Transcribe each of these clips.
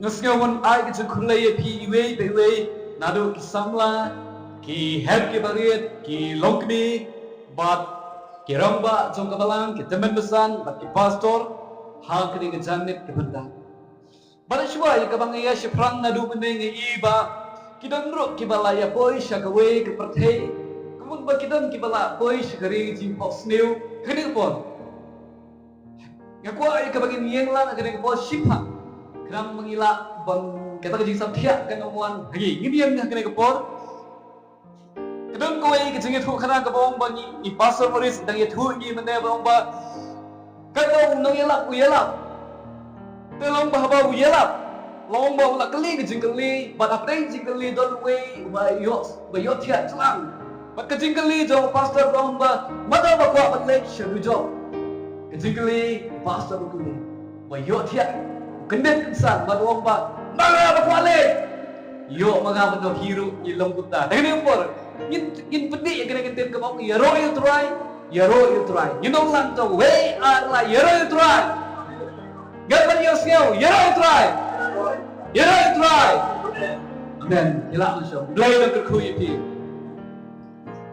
ngasngawan ai ke kulay pi iwe bewe nado ki samla ki help ki barit ki longkni bat ki ramba jong kabalang ki temen besan bat ki pastor hal kini ke jannit ke benda bala shwa ya kabang ya shprang nadu meneng iba kidan ro ki balaya boy shagawe ke perthei kemun ba kidan ki bala boy shagari jim box new kini pon ngakwa ya kabang yeng lan kini ko shipha kram mengila bang kita kejing samtia kan omuan lagi ngidiam nya kene kepor kedon kowe kejing itu kana kabong bang i pastor moris dang ye thu ni mende bang ba kadong nang yelap uyelap telong ba ba uyelap long ba ula keli kejing keli ba apre jing keli don we ba yo tia tlang ba kejing keli jo pastor bang ba mata ba kwa ban le shadu jo kejing keli pastor keli ba yo tia kendet kesan maduang ba mga bakwale yo mga mano hero ilong kuta dagni umpor in pedi ya kena kentet kemau yaro you try you know lang to way are like yaro you try gaban yo skill yaro you try then hilak langsung doi lang kerkuy pi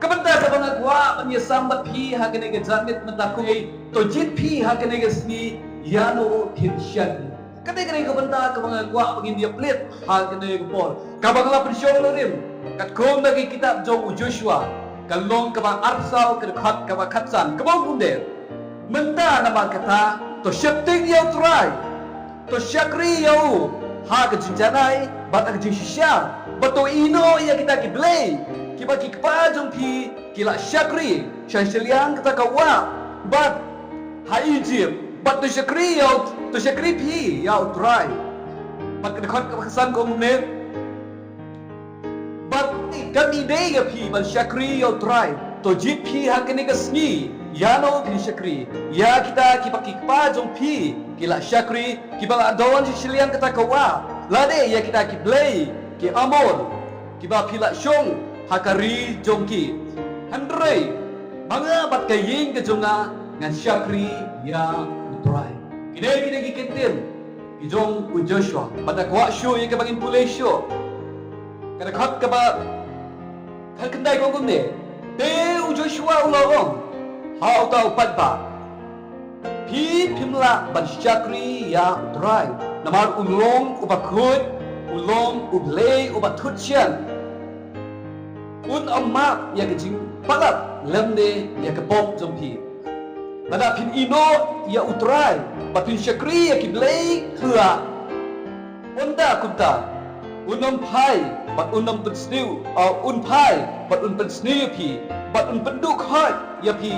kabanta sa mga kwa panyasambat pi hakene ke janit matakuy to jit pi hakene ke sni yano tinsyan kadai kadai kabanta ka mga gwa pagin dia plit hal kadai kapor kabangla pensyong lorim kat kom lagi kitab jong Joshua kalong kabang arsal kedekhat kabang khatsan kabang punde menta nama kata to shepting yau try to shakri yau ha ka jinjanai bat ka jinsya bato ino ya kita kiblay kiba kikpa jong pi kila shakri shansheliang kata kawa bat ha Egypt but to shakri pi yau try but kedekhat kesan ko mune but kami day ya pi ban shakri yau try to jit pi hakene ka sni yano kini shakri ya kita kipakikpa jong pi kila shakri kibala dawan silian kata kawa lade ya kita kiblay ki amor kiba pila syong hakari jongki handrei mga bat kaying ke jonga ngan shakri ya try kini kikentin kijong ku Joshua pada kwa show yang kabangin pulay show kada khat kaba hal kendai ko gumne te u Joshua ulong how tau padba pimla ban shakri ya try namar ulong ubakut ulong ublay ubatutchen un amma ya kijing palat lemne ya kapok jompi pada pin ino ya utrai patun shakri ya kiblay khua onda kunta unam pai pat unam pensniu un pai pat un pensniu pi pat un penduk hat ya pi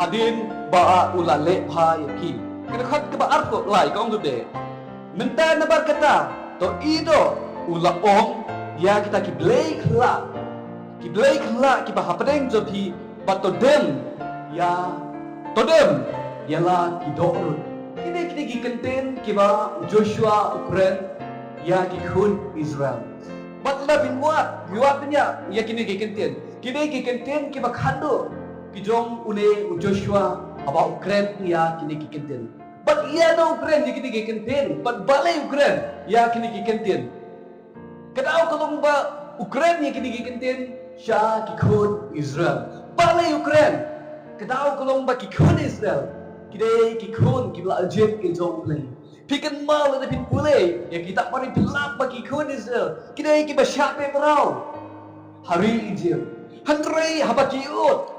hadin ba ulale pai ya pi kena khat ke ba arko lai kong gede menta na kata to ido ula ong ya kita kiblay khla kiba hapadeng jopi pat to dem ya todem ialah kidorun kini gikentin kiba Joshua Ukren ya kikun Israel batla bin muat yuatnya ya kini gikentin kiba khando kijong une Joshua aba Ukren ya kini gikentin bat iya no Ukren ya kini gikentin bat balai Ukren ya kini gikentin kadau kolong ba Ukren ya kini gikentin sya kikun Israel balai Ukren kadau kolong ba kikun Israel kidai kikun kibla ajet ke jong play pikan mal ada pin pulay ya kita pari pelap ba kikun Israel kidai kiba syape merau hari ijil hantrei habakiut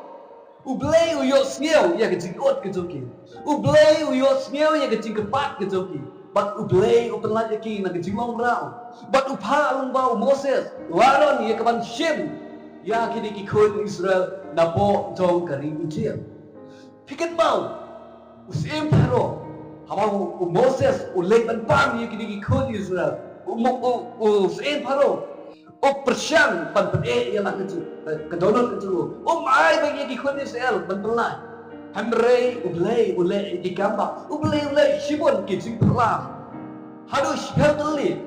ublay uyot sngeu ya kejingot ke joki ublay uyot sngeu ya kejing kepat ke joki bat ublay upelat yaki na kejimong merau bat upha alung bau Moses waron ya kaban shim ya kini kikun Israel napo jong kari ujil pikan mau usim paro habau Moses ulek ban pam ya kini kikun Israel usim paro persyang ban pede ya lah kedonot kecu ai bagi kikun Israel ban pelai handrei ulay digamba ulay shimon kijing pelam harus bertelit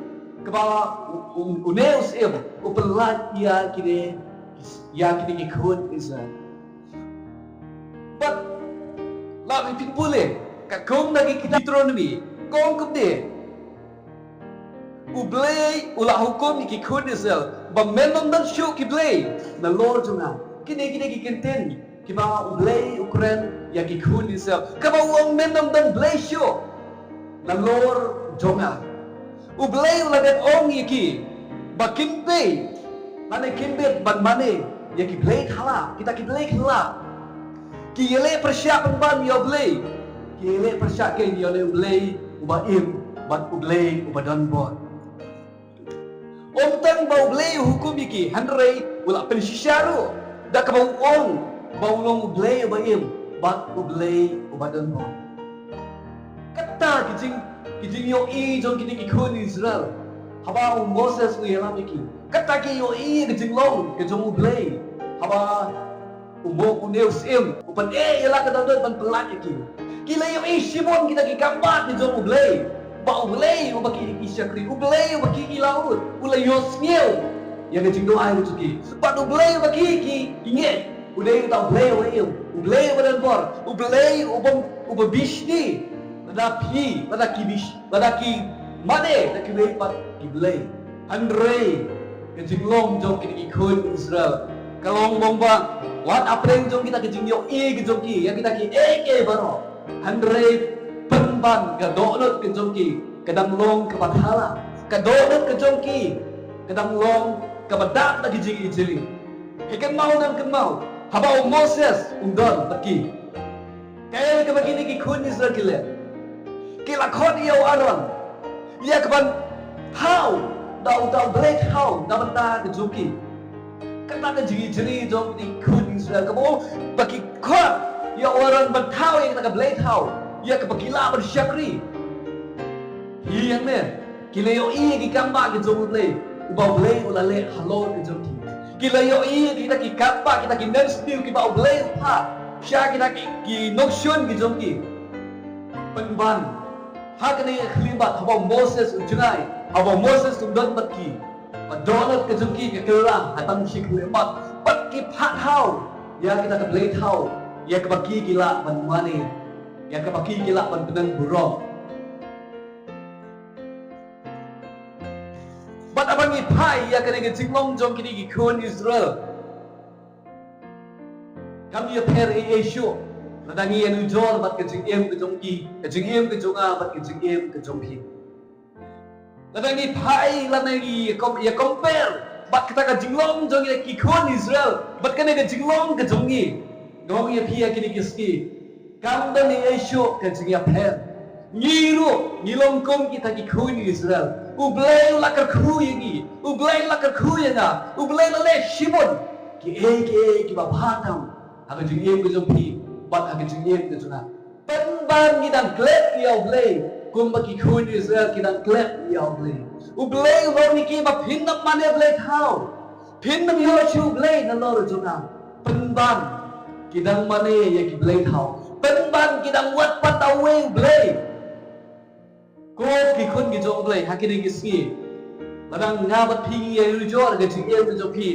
kepala uneus upelat ya kini kikun Israel but la pin pule ka kong lagi kita Deuteronomy kong kumde ublay ulah hukum ki kun Israel ba menom dan shu ki blay na Lord junga kini ki kenten ki ba ublay ukren ya ki kun Israel ka ba wong menom dan blay shu na Lord junga ublay ulah den ong ki ba kimbe mane kimbe ban mane ya ki blay khala kita ki blay khala ki yele persyak ban ya blay ki yele persyak ke ya blay uba im bat ublay uba dan bot Omtang bau blay hukum iki handrai wala pensisyaru da ka bau ong bau long blay baim bat blay ubadan mo kata kijing yo i jong kini ikon Israel haba Moses uyalam iki kata ki yo i kijing long kijong blay haba umbo kuneu sim upan yala ka dadon ban pelat iki kila yo i Simon kita ki kambat kijong blay ba ublay ubaki isyakri ublay ubaki ilaut ulay yosmiel yang ngejing doa itu ki ba ublay ubaki ki inget uday ta ublay badan bor ublay ubabishni nadapi badaki bish badaki mane daki lepat ki blay andre ngejing long jong ki ikon Israel kalong bomba wat apreng jong kita ngejing yo gejong ki yang kita ki baro andre penban ka donot ke jongki kadang long ke bathala ka donot ke jongki kadang long ke badak lagi jing ijili ikan mau dan kan mau haba Moses undon baki kaya ke begini ki kun Israel kila kon iyo aron ia keban how dau blade how da benda ke jongki kata ke jing ijili jong di kun Israel kabo baki kon ia orang bentau yang kita ke blade how ia kepagila bersyakri yang ne kila yo i ki kamba ki jong le ubau ble ulale halo ki jong kila yo i kita ki kamba kita ki nan stil ki bau ble ha sya kita ki nokshon ki jong ki penban ha kene khlimbat haba Moses ujnai haba Moses undon batki adonat ki jong ki kela hatang shiklemat bat ki phat hau ya kita ke ble hau ya kepagi gila ban mane yang kepaki gila ban benang burong bat abang ipai ya kena ngejing long jong kini ikon Israel kami ya per Yesu nadangi yang ujol bat kejing em kejong ki kejing em kejong a bat kejing em kejong ki nadangi ipai lanagi ya compare bat kita kejing long jong ya ikon Israel bat kena kejing long kejong ki ngong ya pia kini kiski Kanda ni Yesu kejing ya per ngiru ngilongkong kita ki kun Israel ublay lakar ku yagi ublay lakar ku yana ublay lale Simon ki ki babatang aga jing em kejong pi bat aga jing em kejong na penban ngidang klep ya ublay kumba ki kun Israel kidang klep ya ublay lo ni ki ba pinnam mane ublay thau pinnam Yesu ublay na lor jona penban kidang mane ya ki ublay thau penban kidang wat patawe ublay ko ki kun ki jong ublay hakini kiski ladang ngabat pi ya ujor ga jing em kejong pi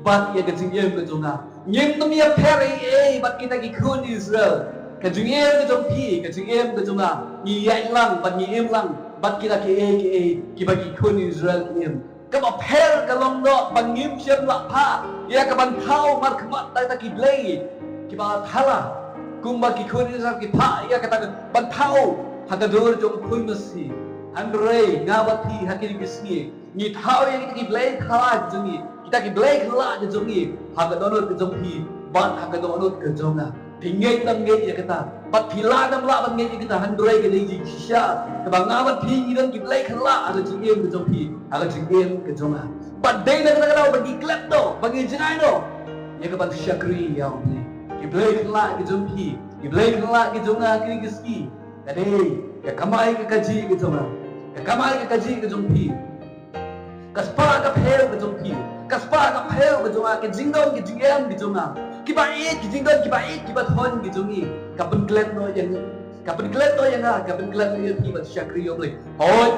bat ya ga jing em kejong na nyem nam ya peri bat kita ki kun Israel ka jing em kejong pi ka jing em kejong na ni ya lang bat ni em lang bat kita ki bagi kun Israel ki em ka ba per ka long no bangim shem la pa ya ka ban thau mar khmat ta ki blay ki ba thala kumba ki kun Israel ki pa ya kata ban thau haga dor jong kun masi andre ngawati hakini kisni ni thau ya kita ki blay khala jongi kita ki blay khala jongi haga donor ke jonghi ban haga donor ke jonga tinggai tam ngai ya kata bat phila dam la ban ngai kita andre ke ji sha ke bangawan phi dan ki blay khala ada jingem ke jonghi haga jingem ke jonga bat dei na kata bagi klep do bagi jinai do ya ke ban syakri ya Allah Iblay kala ke jonghi, iblay kala ke jonga kini kiski. Kade, ya kamai ke kaji ke jonga, ya kamai ke kaji ke jonghi. Kaspa ka phel ke jonghi, kaspa ka phel ke jonga ke jingdon ke jingem ke jonga. Kibai ke jingdon kibai kibat hon ke jongi. Kapen klet no yang, kapen klet no yang kapen klet no yang kibat syakri oblay. Hoi,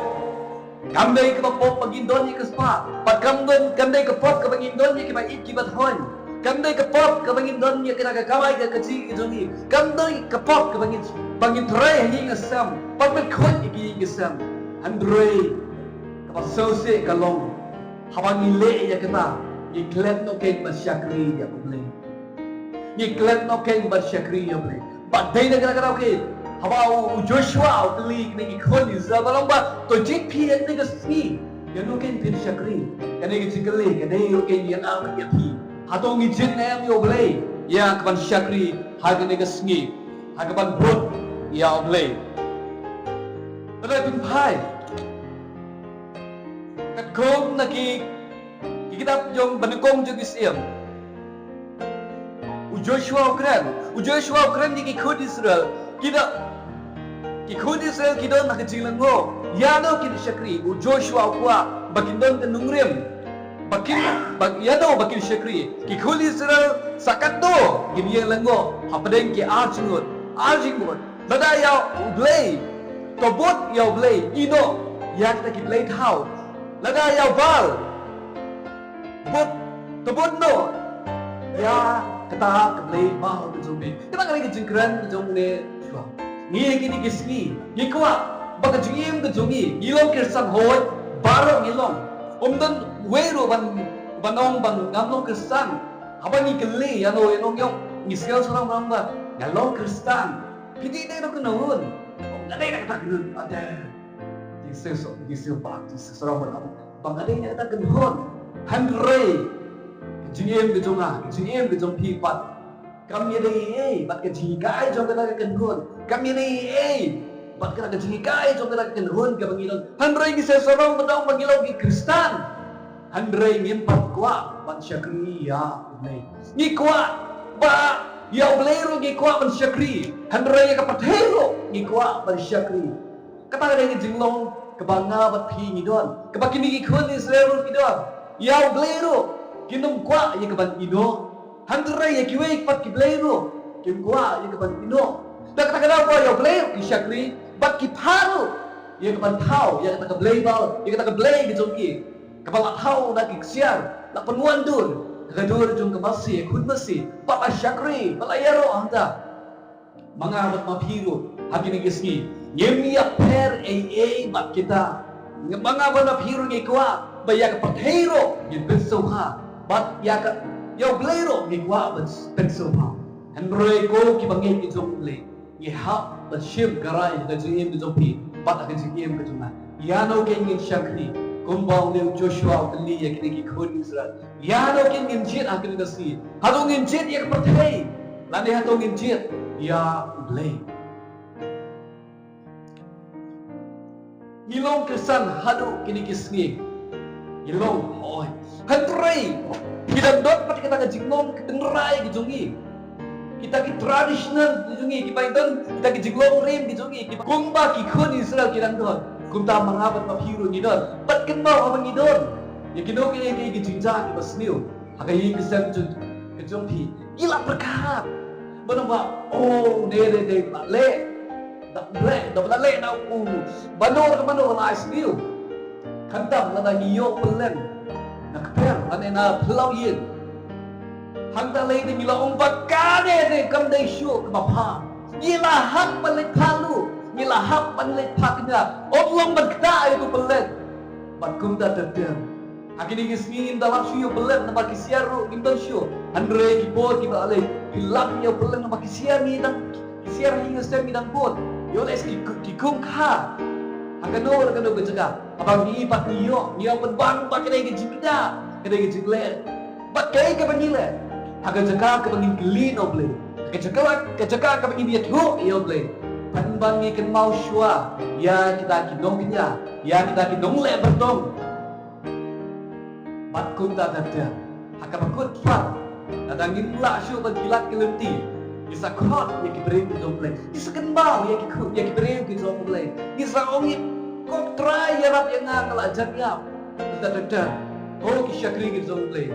kamdai ke pop pagindon ni kaspa, pat kamdai ke pop ke pagindon ni kibai kibat hon. Kamdai ke pop ke bangin don ya kena ke kamai ke kecil ke jongi kamdai ke pop ke bangin tray hingga sam pamit khot iki ngesam andre ke Pasose kalong habang ile ya kita iklet no keng masyakri ya boleh iklet no keng masyakri ya boleh badai na kena okay habang Joshua beli ni ikon Israel balong ba to jik pi ni ka si ya no keng pin syakri kena jikle kena yo keng yang am ya pi hatong ijit na am yo boleh ya kaban syakri haga ni ka sngi haga ban brut ya boleh ada pin pai kat kong na kitab yung banukong yung isiyam Joshua Ukran yung ikod Israel ikod Israel kita nakajilang mo yano kita syakri Joshua Ukwa bakindon kanungrim yano bakin syakri ikod Israel sakat do giniyang lango hapadeng ki arjingot lada yaw ublay tobot yaw ublay ino yak na kiblay tau lada yaw val tebut no ya kata keblay mau kejumbi kita kali kejengkeran kejumbi cua ngi kini kisni ngi kuat baka jungim kejungi ngilong kirsan hoy barong ngilong dan wero banong ngamlong kirsan apa ngi keli yano yong ngisel sorang orang ba ngalong kirsan pidi dai no kenun ngadai nak kata kenun ada disel sorang orang bang adai nak kata kenun Handray, kejiem kejong pipat. Kami ni bat kejigai jom kena kenhun. Kami ni bat kena kejigai jom kena kenhun ke bangilon. Handray ni sesorang bedang bangilon ki Kristen. Handray ngimpat kuat ban syakri ya boleh. Ni kuat ba ya boleh ni kuat ban syakri. Handray ka patero ni kuat ban syakri. Kata ada jinglong kebangga bat pi ni don. Kebakini ki khun Israel ki don. Yaw blero kinum kwa ye kaban ino handre ye kiwe pat ki blero kim kwa ye kaban ino dak kada ko yaw blero ki syakri bat ki paru ye kaban tau ye kata blebal ye kata blay ki jongki kabal tau dak ki siar dak penuan dur gadur jong kemasi khud masi papa syakri balayaro anda mangabat mapiro hakini gisni yemia per bat kita mangabat mapiro ni kwa baya ka patero gin bensoha bat ya ka yaw blero gi kwa bensoha androy ko ki bangay ki jomle ye ha ba ship garai da jim ki jompi bat ka jim ka juma yano ke ngin shakri kumbang le Joshua kali ya ki khod Israel yano ke ngin jit akini da si hado ngin jit ya ka patay lani hado ngin jit ya ble Ilong kesan hado kini kisngi Ilong, oi, hantrai. Kita dot pati kita kejingong ketenrai kijungi. Kita ki tradisional kijungi, kita kejingong rim kijungi. Kumba ki khun Israel kita don. Kumta mangabat maphiru ni don. Pat ken mau abang idon. Ya kino ki kijingja ki basniu. Hagai kesan kejung pi. Ila berkat. Banang ba, oh de le. Dak le na banor la asniu. Kandang na ngiyo pelen nakper ane na plau yin hangta lay ni mila umpat kane de kam dai shu kapa ngila hak balik palu ngila hak balik paknya oblong bagta itu pelen bakum ta tetem akini gisngin dalam shu pelen na bakisiaru gimdan shu andre ki bot ki bale hilap nya pelen na bakisiar ni dan kisiar hinga stem dan bot yo les ki kum kha agano berjaga abang ni pat niyo penbang pak kedai gejibda kedai gejible bat kai ke bangile aga jaga ke bangin geli no ble ke jaga ke bangin dia thu yo ble penbang ni ken mau shua ya kita kidong pinya ya kita kidong le bertong bat kun ta ta haka bakut pat datangin la shu bagilat kelenti isa khot ya kibrem ke ble isa ken mau ya kibrem ke ble isa ongi kok try yarat yang ngalajar ya tada oh ki syakri ki zongle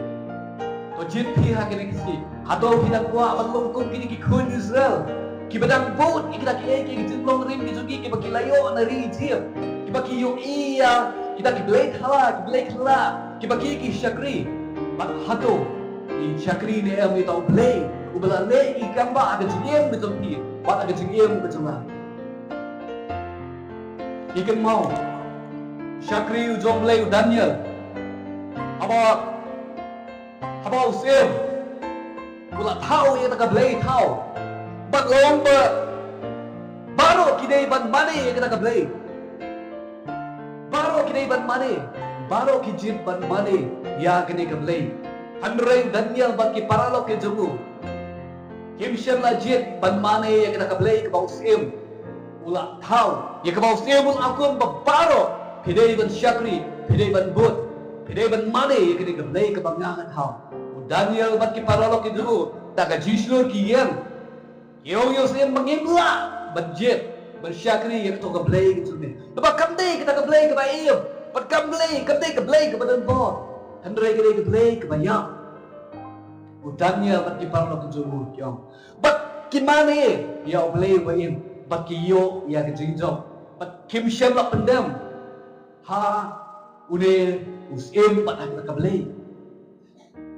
to jit phi ha kene kisi hado hidak kwa balong ko kini ki khun Israel ki badang bot ki kita ki jinglong rim ki jogi ki bakilayo na ri jip ki bakiyo iya kita ki blade hala ki baki ki syakri bat hado ki syakri ne am ito blade ubala le ki kamba ada jiem betul ki bat ada jiem betul ikan mau Syakri ujong lay Daniel. Haba usim. Wala tao yang nakablay tao. Batlong ba baro kinay ban mani yang nakablay. Baro kinay ban mani. Baro kijit ban mani ya kinay kablay. Handray Daniel ban ki paralo ke jumu. Kimsyan lajit ban mani yang nakablay ka usim. Wala tao yang ka usim ul akum babaro. Pidai ban Syakri, pidai ban Bud, pidai ban mani yang kinay kablay ka bangangan tao. Daniel bat ki paralo ki jumu. Taga jislo ki yan. Yung sa'yo mangimla, budget, bersyakri yang to kablay gitu ni. Lepas kamday kita kablay ke baim, pat kamday kablay ke badan bot. Handray kablay ke bayak. Udangnya pat kiparlo ke jumur yung. Bat kimane ya oblay baim, bat kiyo ya ke jingjong. Bat kimsyam la pendam. Ha une usim pat kita kablay.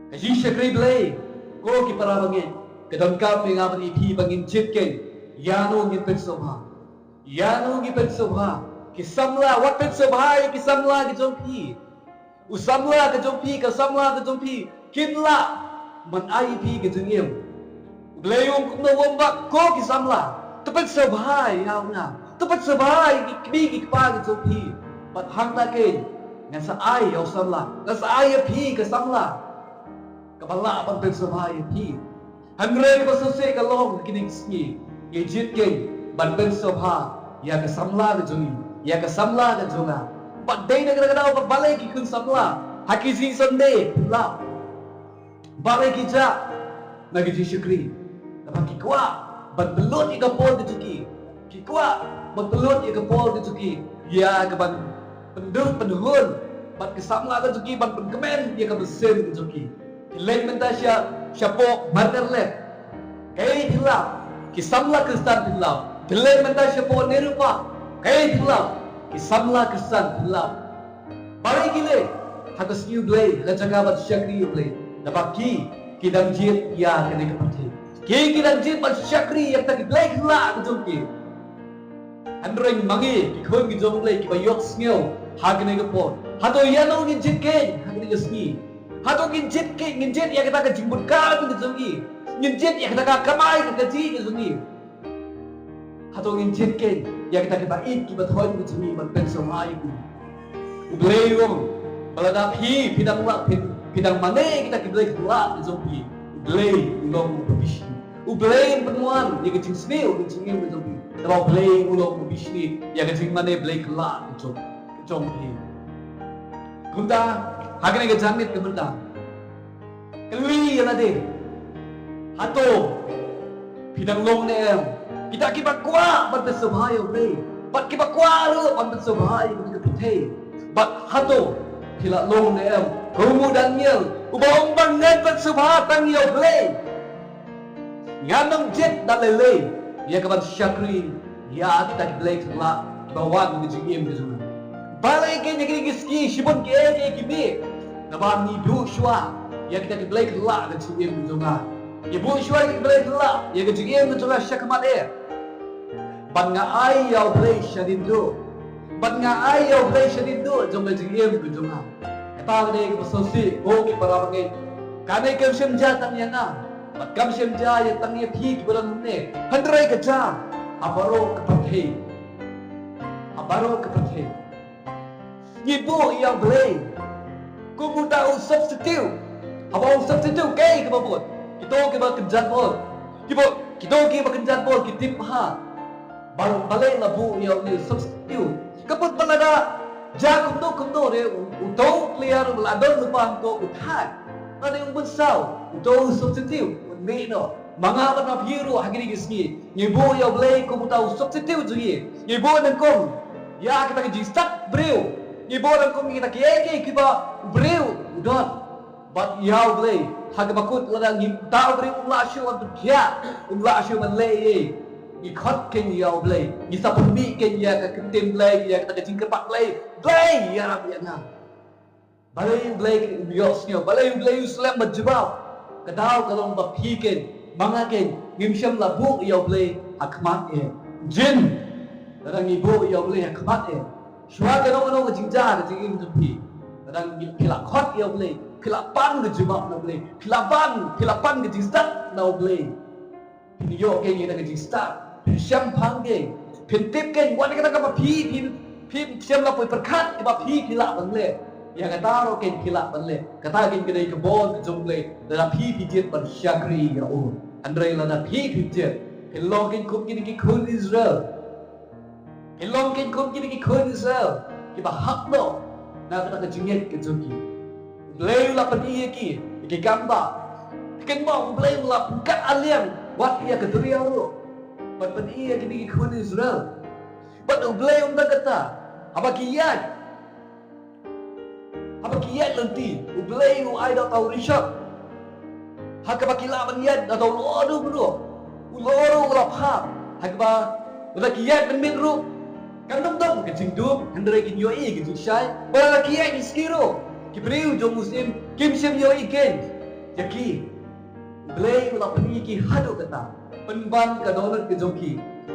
Kasi syakri blay, ko kiparabangin. Kadang kami nga manipi bangin jitken, yano ngin pensobha, yano ngin pensobha, kisamla wat pensobha kisamla ke jompi, usamla ke jompi kasamla ke jompi, kinla man IP ke jengim, blayong kumna wamba ko kisamla, tepat sobha yaw na, tepat sobha kibigi kpa ke jompi, pat hangta ken, ngasa ay yaw samla, ngasa ay pi kasamla, kabala pan pensobha pi. Handray ko sose kalong kining sngi gejit ke banben sobha ya ka samla ke jungi ya ka samla ke junga padai na kada pa balai ki kun samla hakisi sunday la balai ki ja nagi syukri tapang ki kwa ban belot i ka pol ke juki ki kwa ban belot i ka pol ke juki ya ka ban penduhun ban ke samla ke juki ban penkemen ya ka besen ke juki Lain menta syapo marnerlet. Kaya hilang kisamla kristan hilang. Lain menta syapo nerupa. Kaya hilang kisamla kristan hilang. Bari gile hakas new blade hajaga bat syakri blade. Napaki kidang jit ya kene kapati. Ki kidang jit bat syakri yang tak blade hilang kejongki. Andreng mangi kikon kijong blade kibayok sngew hagene kapon. Hato yano ngijit ken hagene jasni. Hato nginjit ya kita kejimbut kau ke zungi, nginjit ya kita kamai ke kaji ke zungi. Hato nginjit ya kita bait ki bathon ke zungi ban pensomai ku. Ubleyong balada pi pidang mane kita kiblay kelak ke zungi. Ubley ulong babishni. Ubley penuan ya kejing sini ke zungi ke zungi. Tapi ubley ulong babishni ya kejing mane blay kelak ke zungi. Kunta Hagen ke jamit ke benda. Kelui yang ada. Hato. Pidang long ne em. Kita kibat kuat pada sebahaya bre. Bat kibat kuat lu pada sebahaya ke putih. Bat hato. Kila long ne em. Kamu Daniel. Ubang banget pada sebahaya tangiau bre. Nganong jet dan lele. Ya kaban syakri. Ya kita kiblek kelak. Bawa ngejingim ke sana. Balai ke nyakini giski shibun ke kimi. Nabang ni Joshua ya kita kiblay kelak ke cingim junga. Ya Joshua kiblay kelak ya ke cingim junga syakmat Ban nga ay yaw blay syadindo. Ban nga ay yaw blay syadindo junga cingim junga. Eta ne ke sosi go ki parabangin. Kane ke semja tang yana. Bat kam semja ya tang ya phi ki balang ne. Handrai ke ja. Abaro ke pathe. Abaro ke pathe. Ibu yaw blay Kung tahu substitute, abang substitute kay kebabot. Kita kita kenjat bol. Kita kenjat bol kitip ha. Balai labu yang ni substitute. Kaput balada jakum do re utau player beladon lupa ko utai. Ada yang besar utau substitute. Ni no. Mga ba na hero hagini gisni. Ngibo ya balai kung tahu substitute juye. Ngibo nang kong ya kita kejistak breu. Iboran kong kita kiyeke kiba breu udon bat yaw blay hagabakut ladang tao breu umlasyo ang tudya umlasyo man lay ikot ken yaw blay isa pumbi ken ya ka kentim blay ya kita kecing kerpak blay ya rabi na balay blay umyos nyo balay uslam majibab kadaw kalong bapiken mga ken ngimsyam labu yaw blay hakmat jin ladang ibo yaw blay hakmat shua ke no ke jingja ke jingin jupi kadang pila khot ya boleh pila pan ke jubab na boleh pila pan ke jingsta na boleh pin yo ke ni ke jingsta pin syam phang ke pin tip ke wan ke ka phi syam la poi perkhat ke ba phi pila ban le ya kata ro ke pila ban le kata ke dei ke bol ke jong le da phi jet ban syakri ya o andre la na phi jet long ke kup ki khun Israel long ke kup ki khun Israel ki ba hak no na ka jingit ke joki bleu la padi ki ke gamba ken mo bleu la kat alian wat ia ke duria ro pat padi ki khun Israel pat bleu nda kata apa kiyat nanti bleu ai da tau rishat hak ba kila ban yat da tau lo bro uloro la phap hak ba la kiyat ben min ru kan dom ke jing dum andre kin yo e ke jing shai ba la kiyat ni skiro ki breu jo muslim kim sim yo e ken yaki bleu la pani ki hadu kata penban ka donat ke joki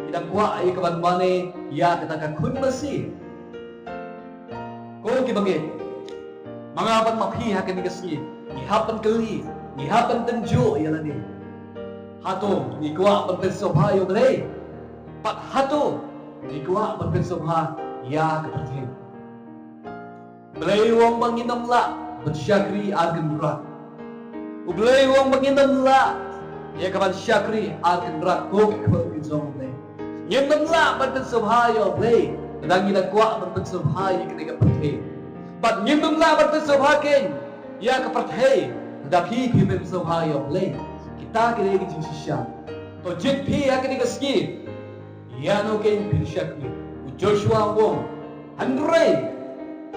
ida kwa ai ka ban bane ya kata ka khun masi ko ki bage mga ban maphi ha ken kasi ni hapan kali ni hapan tenjo ya la ni hato ni kwa ban sobha yo blei pat hato ni kwa ban sobha ya ka perthe blei wong banginam la bersyakri agen rat blei wong banginam la ya ka ban syakri agen rat ko ke jong blei nyem la ban sobha yo blei dangi da kwa ban sobha ya ka perthe pat nyem la ban sobha ken ya ka perthe da phi ben sobha yo blei kita kene ke shisha to jit phi ya kene ke ski ya no ken phi syakri Joshua wong andre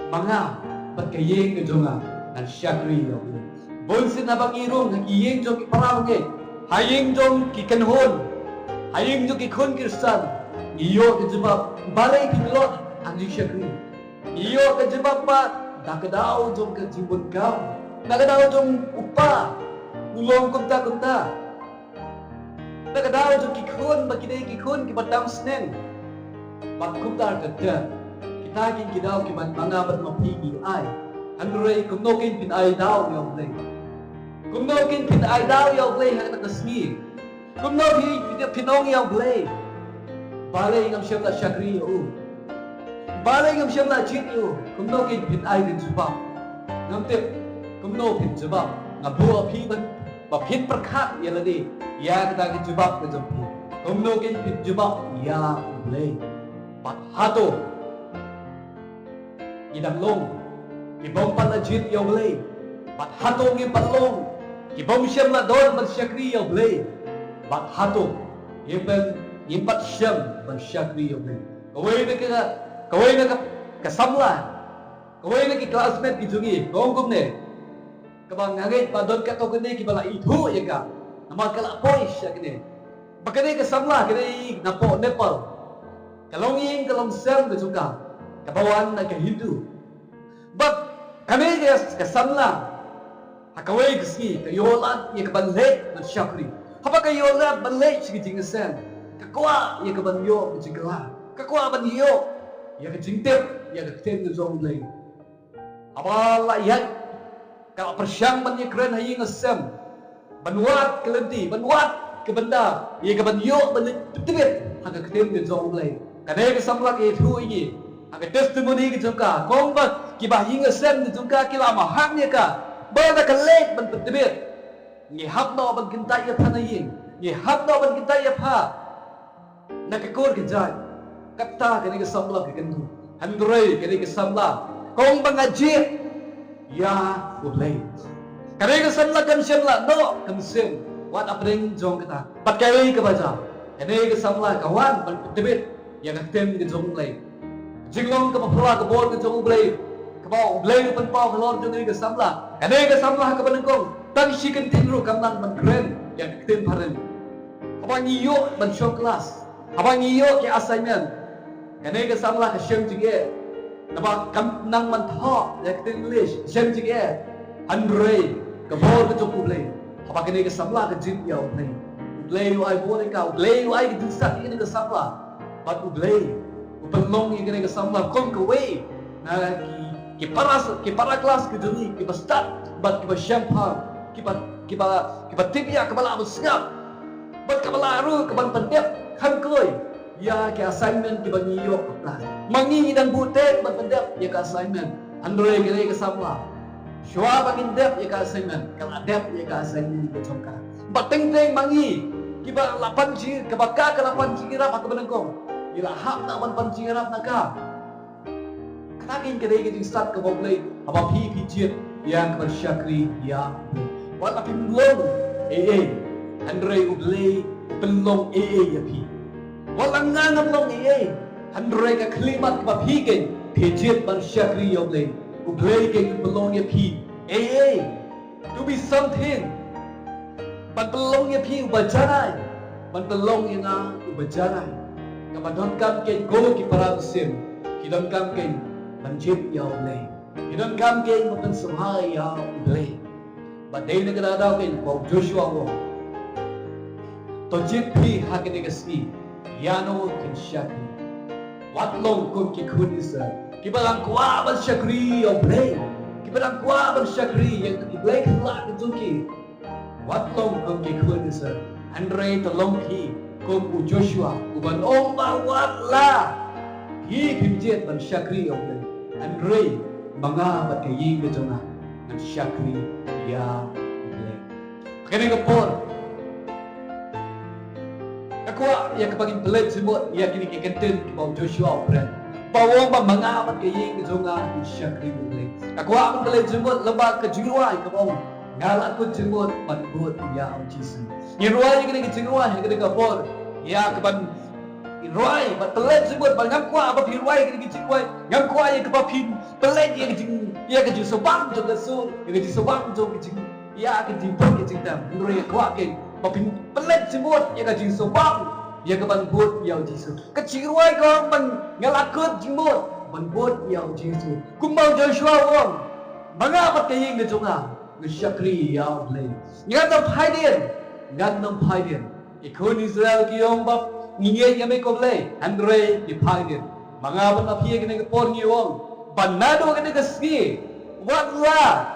manga pat kayeng ke jonga dan syakri yo bon sin na bangirong kiyeng jo ki parang ke hayeng jong ki kanhon hayeng jo ki khon kirsan iyo ke jebab balai ki lot ang syakri iyo ke jebab pa dakadao jong ke jibun kam dakadao jong upa ulong kunta dakadao jong ki khon bakide ki khon ki badam snen pat kumtar kada kita kin kidao ki man manga bat mapigi ai andre kumnokin pin ai daw yo play kumnokin pin ai daw yo play ha ta kasmi kumnokin pinong yo play balai ngam syam la syakri yo balai ngam syam la jit yo kumnokin pin ai din jubab ngam tip kumno pin jubab ngabu phi ban ba phin prakhat ya la di ya kita ki jubab ke jumpi kumnokin pin jubab ya play pat hato idam long ibom palajit yo blay pat hato ngi palong ibom syam la don man syakri yo blay pat hato iben impat syam man syakri yo blay kawai na ka samla kawai na ki classmate ki jungi gongum ne kabang ngait pa don ka to kene ki bala itu ya ka nama kala pois ya kene bakane ka samla kene na po Nepal kalong ying kalong sem ke juga kabawan na ke Hindu but kami ke samla hakawai gsi ke yolat ye ke banle na syakri haba ke yolat banle chi jing sen ka kwa ye ke ban yo ke jingla ka kwa ban yo ye ke jingtep ye ke ten ke zong le aba la ya ka persyang ban ye kren hayi ngesem banwat kelenti banwat ke benda ye ke ban yo ban tibet ha ke ten ke zong le kadai ke samla ke thu ini aga testimony ke jungka komba ki bahing sen ke jungka ki lama haknya ka bada ka lek ban tibet ni hak no ban kinta ya thanayin ni hak no ban kinta ya pha na ke kor ke jai kata ke ni ke samla ke kendu handrei ke ni ke samla komba ngaji ya ulai kadai ke samla kan samla no kan sem wat apreng jong kita pat kai ke baca kadai ke samla kawan ban tibet yang tem ke jong play jinglong ke pala ke bol ke jong play ke bau play pen pau kelor jong ke samla ane ke samla ke benengkong tang si ken tinru kamnan ban kren yang tem paren apa ngiyo ban show class apa ngiyo ke assignment ane ke samla ke shem jige napa kam nang man tho ya ke english shem jige andre ke bol ke jong play apa kene ke samla ke jin ya play ai bol ka play ai ke disak ini ke samla pat ublay Upelong yang kena kesamlah kong kewe. Nah ki para kelas ke juni ki start bat ki champagne ki tibia ke bala musngap. Bat ke bala ru ke ban pendep kan koi. Ya ki assignment ki bani yok kelas. Mangi dan butet bat pendep ya ke assignment. Andre kena kesamlah. Shua bagin dep ya ke assignment. Kalau dep ya ke assignment ke chongka. Bat teng mangi ki ba 8 ji ke bakka ke 8 ji rap atau benengkong. Ila hak nak ban pancing rap nak ka. Kenagin kedai ke start ke boblei apa pi jit yang ke syakri ya. Wat api belum Andre ublei belum ya pi. Wat langan belum Andre ke kelimat ke pi ke pijit ban syakri ya ublei ke belum ya pi. To be something. Ban belum ya pi ubajanai. Ban belum ya na ubajanai. Kapadon kam ke go ki para sim. Kidon kam ke banjip ya ublei. Kidon kam ke makan samhai ya ublei. Badai negara daw ke Bob Joshua wo. To jip pi hakene gaski. Yano kin syakri. Wat long kun ki kun isa. Kibalang kwa ban syakri ya ublei. Kibalang kwa ban syakri yang ublei kelak ke junki. Wat long kun ki kun isa. Andre to long pi. Kung u Joshua uban wat la hi pimjet ban syakri ông Andre mga bat kayi ke jonga an syakri ya le kene kapor akwa ya kapagin pelet semut ya kini ke kenten ke bau Joshua friend pawong ba mga bat kayi ke jonga an syakri le akwa ang pelet semut lebak ke jiruai ke bau ngal aku jemut ban buat ya om Jesus Irwai yang kena kecingruai yang kena kapor. Ya keban Irwai bat pelet sebut ban ngam kwa apa irwai kena kecingruai. Ngam kwa yang kepapin pelet yang kecing ya kecing sobang jong lesu yang kecing sobang jong kecing ya kecing pun kecing tam. Irwai kwa ke papin pelet sebut ya kecing sobang ya keban buat ya Jesus. Kecingruai kau ban ngalakut jimut ban buat ya Jesus. Kumbang Joshua wong. Mangapat kayeng na jonga ngesyakri ya Allah. Ngadam haidin Gandam Paidin. Ikon Israel kiyong bab ngingay yame koble. Andre di Paidin. Mga ban apiye kene kapor ngiyong. Banado kene kaski. Wala.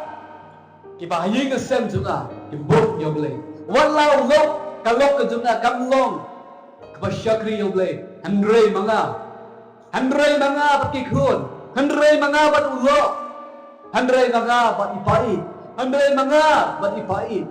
Kibahaying asem junga. Kimbok yoble. Wala ulok. Kalok ke junga kamlong. Kabasyakri yoble. Andre mga pakikun. Andre mga bat ulok. Andre mga bat ipait. Andre mga bat ipait.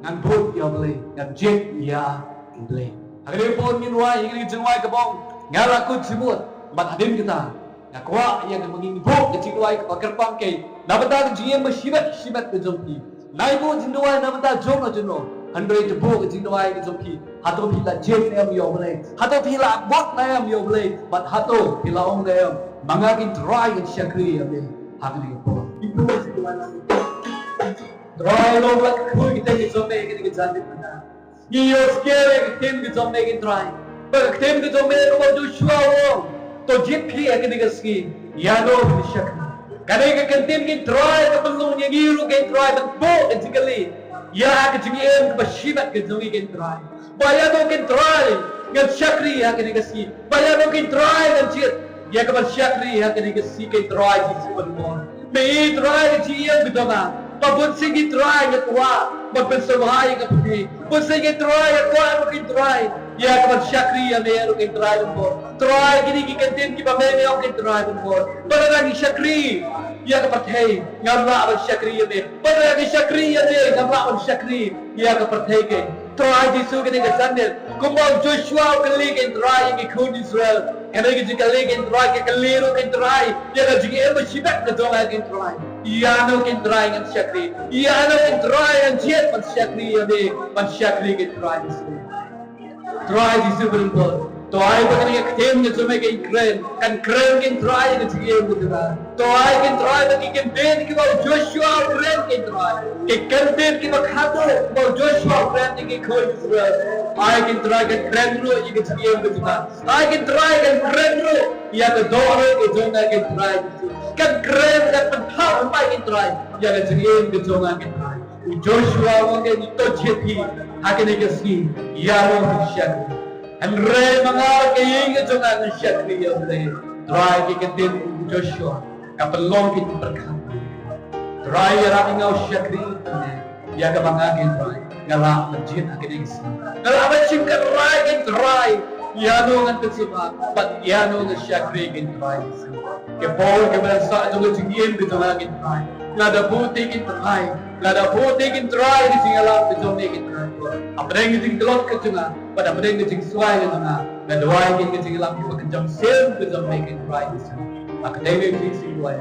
Ngan bot ya boleh, ngan jet ya boleh. Agar pun minwai, ingin jengwai kebong, ngarakut semut, bat hadim kita. Nakwa yang mengingin bot kecilwai kekerpang ke, nabata kejiem bersibat kejompi. Naibu jendwai nabata jom ajono, Andre jebuk jendwai kejompi. Hato pila jet em ya boleh, hato pila bot em ya boleh, bat hato pila ong em. Mangakin dry and syakri ya boleh. Hadir kebong. Itu sebenarnya. Try long like cool kita ke zombie kita jangan mana. Iyo scare tim ke zombie kita try. But tim ke zombie ko ba Joshua wo. To jeep hi akan digaski. Ya no bishak. Kadai ke tim ke try ke belum yang iru ke try but bo etikali. Ya ke jingiem ke bashibat ke zombie ke try. Baya no ke try. Ngan syakri akan digaski. Baya no ke try ngan jit. Ya ke syakri akan digaski ke try di sebuah mall. Mei try ke jiem ke doma. Pabut sige try ya kuwa magpensabahay ka pati pun sige try ya kuwa makin try ya kapan syakri ya meron kay try mo try gini gikantin ki pamene o kay try mo para lagi syakri ya kapat hey ngamla ang syakri ya me para lagi syakri ya me ngamla ang syakri ya kapat hey kay try disu gini kasanel kumaw Joshua kali kay try yung ikon Israel kaya gini kali kay try kay kaliro kay try ya ka jigi eba shibak na dola kay try Iano kin try ngan syakri. Iano kin try ngan jet man syakri yabe. Man syakri kin try disu. Try disu berumpun. Toai bagan yang ketem yang cuma kain keren. Kan keren kin try ngan jigem betul. Toai kin try bagi kin ben ki bau Joshua keren kin try. Kin ben ki bau khato bau Joshua keren kin koi Israel. Ai kin try kan keren ro yang jigem betul. Ai kin try kan keren ro yang kedua ke jonga kin try disu. Kan keren kan pentau mai kin try ya kan jigem ke jonga kin try Joshua wong ke to jepi hakene ke ski ya ro syakri Andre mga kaying ito nga ng siya kriya ulit. Try kikatin Joshua. Kapalong kit berkat. Try yarang ngaw siya kriya ulit. Ya kapangagin try. Ngala majid akin isi. Ngala majid ka try. Yano nga tsuba. But yano nga siya kriya try. Ke Paul ke berasa ito nga tingin dito nga try. Lada puti try. Lada puti try. Di singalang dito nga try. Apa yang kita kelot ke cunga, pada apa yang kita suai ke cunga, dan doa yang kita lakukan jam sel, kita make it right. Akademi kita suai.